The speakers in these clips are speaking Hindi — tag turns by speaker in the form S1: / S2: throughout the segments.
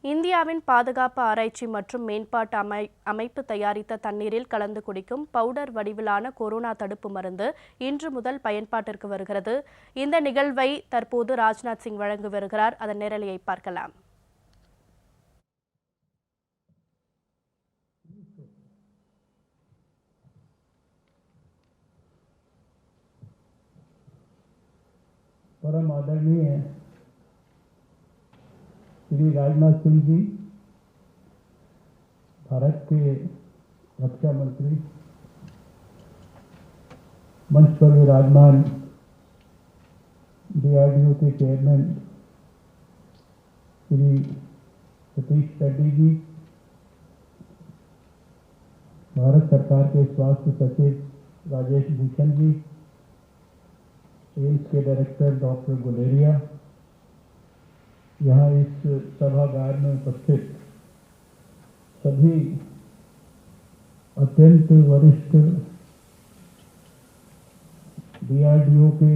S1: இந்தியாவின் பாதுகாப்பு ஆராய்ச்சி மற்றும் மேம்பாட்டு அமைப்பு தயாரித்த தண்ணீரில் கலந்து குடிக்கும் பவுடர் வடிவிலான கொரோனா தடுப்பு மருந்து இன்று முதல் பயன்பாட்டிற்கு வருகிறது. இந்த நிகழ்வை தற்போது ராஜ்நாத் சிங் வழங்கி வருகிறார். அதன் நேரலையை பார்க்கலாம்.
S2: परम आदरणीय श्री राजनाथ सिंह जी, भारत के रक्षा मंत्री, मंच पर विराजमान DRDO के चेयरमैन श्री सतीश रेड्डी जी, भारत सरकार के स्वास्थ्य सचिव राजेश भूषण जी, एम्स के डायरेक्टर डॉक्टर गुलेरिया, यहाँ इस सभागार में उपस्थित सभी अत्यंत वरिष्ठ DRDO के,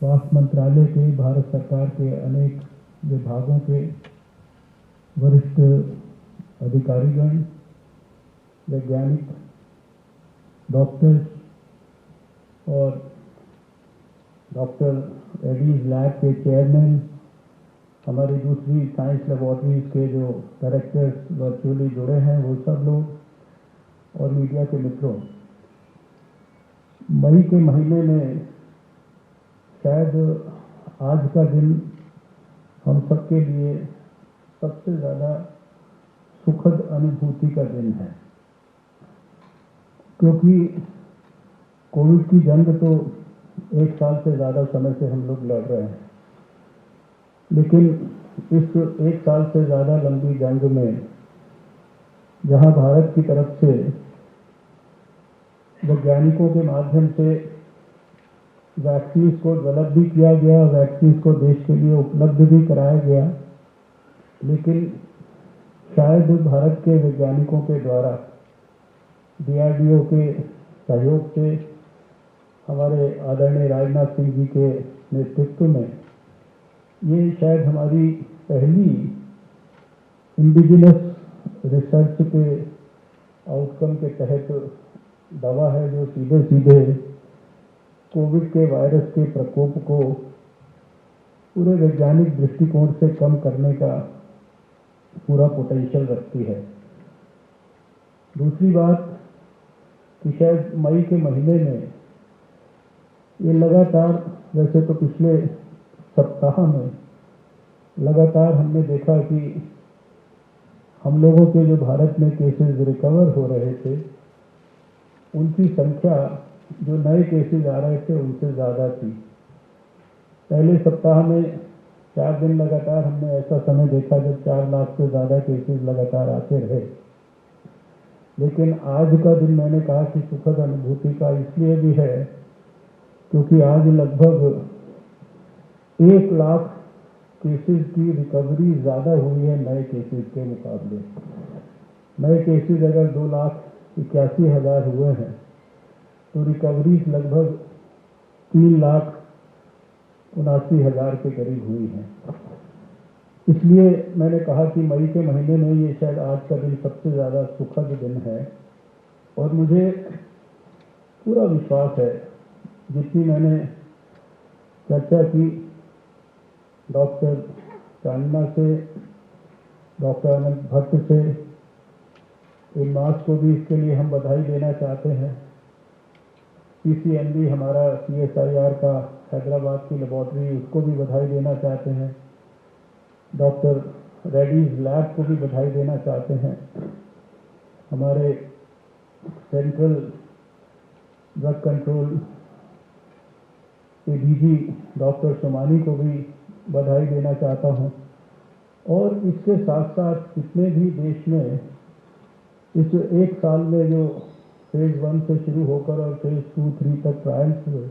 S2: स्वास्थ्य मंत्रालय के, भारत सरकार के अनेक विभागों के वरिष्ठ अधिकारीगण, वैज्ञानिक, डॉक्टर्स और डॉक्टर रेड्डीज लैब के चेयरमैन, हमारी दूसरी साइंस लेबोरेटरीज के जो डायरेक्टर्स वर्चुअली जुड़े हैं वो सब लोग, और मीडिया के मित्रों, मई के महीने में शायद आज का दिन हम सबके लिए सबसे ज़्यादा सुखद अनुभूति का दिन है, क्योंकि कोविड की जंग तो एक साल से ज़्यादा समय से हम लोग लड़ रहे हैं, लेकिन इस एक साल से ज़्यादा लंबी जंग में जहां भारत की तरफ से वैज्ञानिकों के माध्यम से वैक्सीन को डेवलप भी किया गया, वैक्सीन को देश के लिए उपलब्ध भी कराया गया, लेकिन शायद भारत के वैज्ञानिकों के द्वारा DRDO के सहयोग से, हमारे आदरणीय राजनाथ सिंह जी के नेतृत्व में, ये शायद हमारी पहली इंडिजिनस रिसर्च के आउटकम के तहत दवा है जो सीधे सीधे कोविड के वायरस के प्रकोप को पूरे वैज्ञानिक दृष्टिकोण से कम करने का पूरा पोटेंशियल रखती है। दूसरी बात कि शायद मई के महीने में ये लगातार, वैसे तो पिछले सप्ताह में लगातार हमने देखा कि हम लोगों के जो भारत में केसेस रिकवर हो रहे थे, उनकी संख्या जो नए केसेस आ रहे थे उनसे ज़्यादा थी। पहले सप्ताह में 4 दिन लगातार हमने ऐसा समय देखा जब 4 लाख से ज़्यादा केसेस लगातार आते रहे, लेकिन आज का दिन मैंने कहा कि सुखद अनुभूति का इसलिए भी है क्योंकि आज लगभग 1 लाख केसेस की रिकवरी ज़्यादा हुई है नए केसेस के मुकाबले। नए केसेस अगर 2,81,000 हुए हैं तो रिकवरीज लगभग 3,79,000 के करीब हुई हैं। इसलिए मैंने कहा कि मई के महीने में ये शायद आज का दिन सबसे ज़्यादा सुखद दिन है, और मुझे पूरा विश्वास है, जितनी मैंने चर्चा की डॉक्टर चांदना से, डॉक्टर अनंत भट्ट से, इन मास को भी इसके लिए हम बधाई देना चाहते हैं। PCMB हमारा CSIR का हैदराबाद की लेबोरेटरी, उसको भी बधाई देना चाहते हैं। डॉक्टर रेड्डीज लैब को भी बधाई देना चाहते हैं। हमारे central drug control ADG doctor Somani को भी बधाई देना चाहता हूं। और इसके साथ साथ जितने भी देश में इस एक साल में जो फेज 1 से शुरू होकर और फेज 2, 3 तक ट्रायल्स हुए,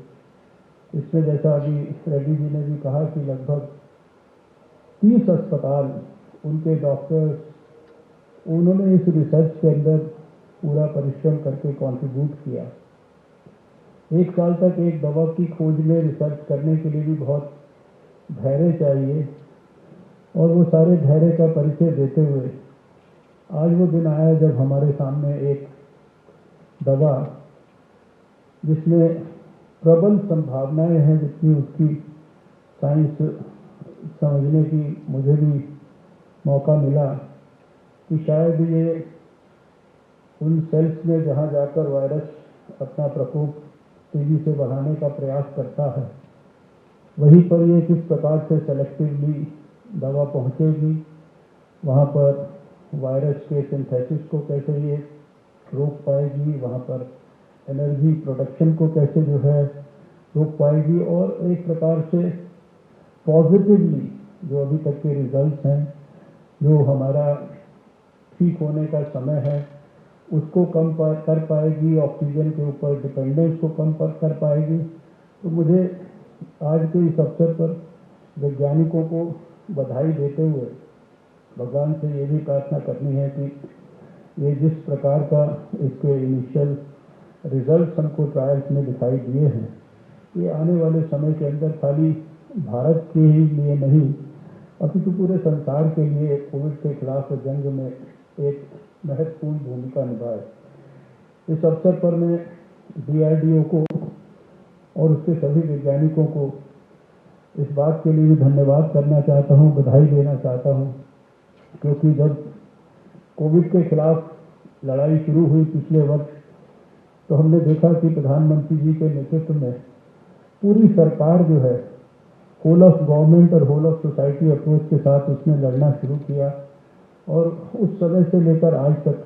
S2: इसमें जैसा अभी रेड्डी जी ने भी कहा कि लगभग 30 अस्पताल, उनके डॉक्टर्स, उन्होंने इस रिसर्च के अंदर पूरा परिश्रम करके कंट्रीब्यूट किया। एक साल तक एक दवा की खोज में रिसर्च करने के लिए भी बहुत धैर्य चाहिए, और वो सारे धैर्य का परिचय देते हुए आज वो दिन आया जब हमारे सामने एक दवा जिसमें प्रबल संभावनाएं हैं, जितनी उसकी साइंस समझने की मुझे भी मौका मिला कि शायद ये उन सेल्स में जहां जाकर वायरस अपना प्रकोप तेजी से बढ़ाने का प्रयास करता है, वहीं पर ये किस प्रकार से सेलेक्टिवली दवा पहुंचेगी, वहां पर वायरस के सिंथेसिस को कैसे ये रोक पाएगी, वहां पर एनर्जी प्रोडक्शन को कैसे जो है रोक पाएगी, और एक प्रकार से पॉजिटिवली जो अभी तक के रिजल्ट्स हैं, जो हमारा ठीक होने का समय है उसको कम कर पाएगी, ऑक्सीजन के ऊपर डिपेंडेंस को कम कर पाएगी। तो मुझे आज के इस अवसर पर वैज्ञानिकों को बधाई देते हुए भगवान से ये भी प्रार्थना करनी है कि ये जिस प्रकार का इसके इनिशियल रिजल्ट्स हमको ट्रायल्स में दिखाई दिए हैं, ये आने वाले समय के अंदर खाली भारत के ही लिए नहीं अपितु पूरे संसार के लिए कोविड के खिलाफ जंग में एक महत्वपूर्ण भूमिका निभाए। इस अवसर पर मैं DRDO को और उसके सभी वैज्ञानिकों को इस बात के लिए भी धन्यवाद करना चाहता हूँ, बधाई देना चाहता हूँ, क्योंकि जब कोविड के खिलाफ लड़ाई शुरू हुई पिछले वर्ष, तो हमने देखा कि प्रधानमंत्री जी के नेतृत्व में पूरी सरकार जो है होल ऑफ गवर्नमेंट और होल ऑफ सोसाइटी अप्रोच के साथ उसने लड़ना शुरू किया, और उस समय से लेकर आज तक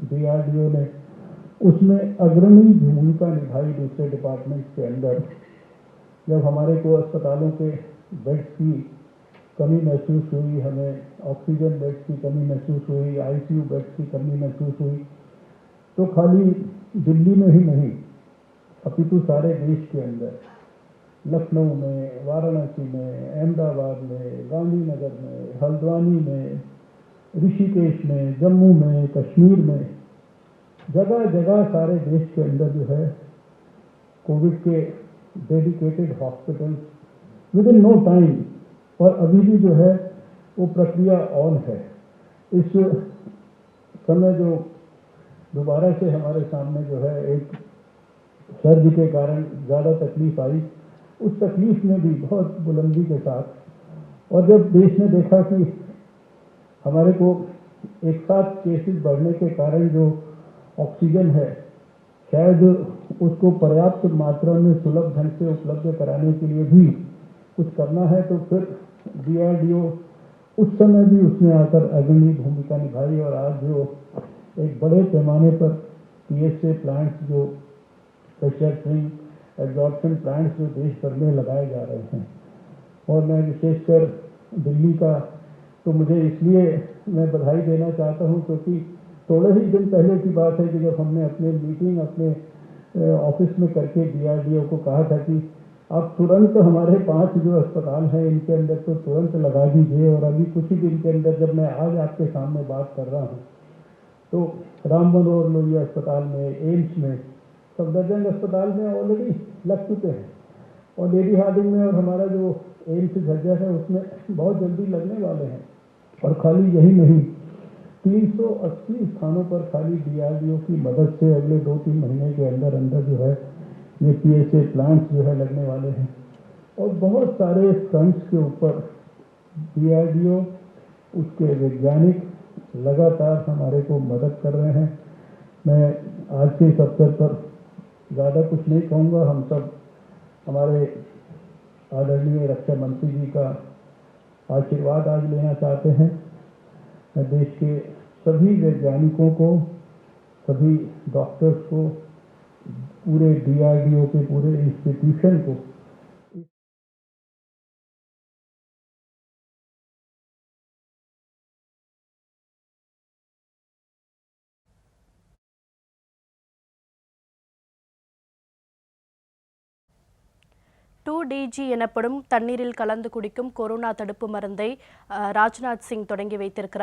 S2: DRDO ने उसमें अग्रणी भूमिका निभाई दूसरे डिपार्टमेंट्स के अंदर। जब हमारे को अस्पतालों के बेड्स की कमी महसूस हुई, हमें ऑक्सीजन बेड्स की कमी महसूस हुई, ICU बेड्स की कमी महसूस हुई, तो खाली दिल्ली में ही नहीं अपितु सारे देश के अंदर लखनऊ में, वाराणसी में, अहमदाबाद में, गांधीनगर में, हल्द्वानी में, ऋषिकेश में, जम्मू में, कश्मीर में, जगह जगह सारे देश के अंदर जो है कोविड के dedicated hospitals within no time, और अभी भी जो है वो प्रक्रिया ऑन है। इस समय जो दोबारा से हमारे सामने जो है एक सर्दी के कारण ज़्यादा तकलीफ आई, उस तकलीफ में भी बहुत बुलंदी के साथ, और जब देश ने देखा कि हमारे को एक साथ केसेस बढ़ने के कारण जो ऑक्सीजन है शायद उसको पर्याप्त मात्रा में सुलभ ढंग से उपलब्ध कराने के लिए भी कुछ करना है, तो फिर DRDO उस समय भी उसने आकर अग्रणी भूमिका निभाई, और आज जो एक बड़े पैमाने पर PSA प्लांट्स, जो प्रेशर स्विंग एब्जॉर्प्शन प्लांट्स जो देश भर में लगाए जा रहे हैं, और मैं विशेषकर दिल्ली का तो मुझे इसलिए मैं बधाई देना चाहता हूं क्योंकि थोड़े ही दिन पहले की बात है कि जब हमने अपने मीटिंग अपने ऑफिस में करके DRDO को कहा था कि आप तुरंत हमारे 5 जो अस्पताल हैं इनके अंदर तो तुरंत लगा दीजिए, और अभी कुछ ही दिन के अंदर जब मैं आज आपके सामने बात कर रहा हूँ तो राम मनोहर लोहिया अस्पताल में, एम्स में, सफदरजंग अस्पताल में ऑलरेडी लग चुके हैं, और लेडी हार्डिंग में और हमारा जो एम्स झज्जर है उसमें बहुत जल्दी लगने वाले हैं। और खाली यही नहीं, 380 स्थानों पर खाली DRDO की मदद से अगले 2-3 महीने के अंदर अंदर जो है ये PSA प्लांट्स जो है लगने वाले हैं, और बहुत सारे फ्रंट्स के ऊपर DRDO उसके वैज्ञानिक लगातार हमारे को मदद कर रहे हैं। मैं आज के इस अवसर पर ज़्यादा कुछ नहीं कहूँगा, हम सब हमारे आदरणीय रक्षा मंत्री जी का आशीर्वाद आज लेना चाहते हैं। मैं देश के सभी वैज्ञानिकों को, सभी डॉक्टर्स को, पूरे DRDO के पूरे इंस्टीट्यूशन को
S1: DG எனப்படும் தண்ணீரில் கலந்து குடிக்கும் கொரோனா தடுப்பு மருந்தை ராஜ்நாத் சிங் தொடங்கி வைத்திருக்கிறார்.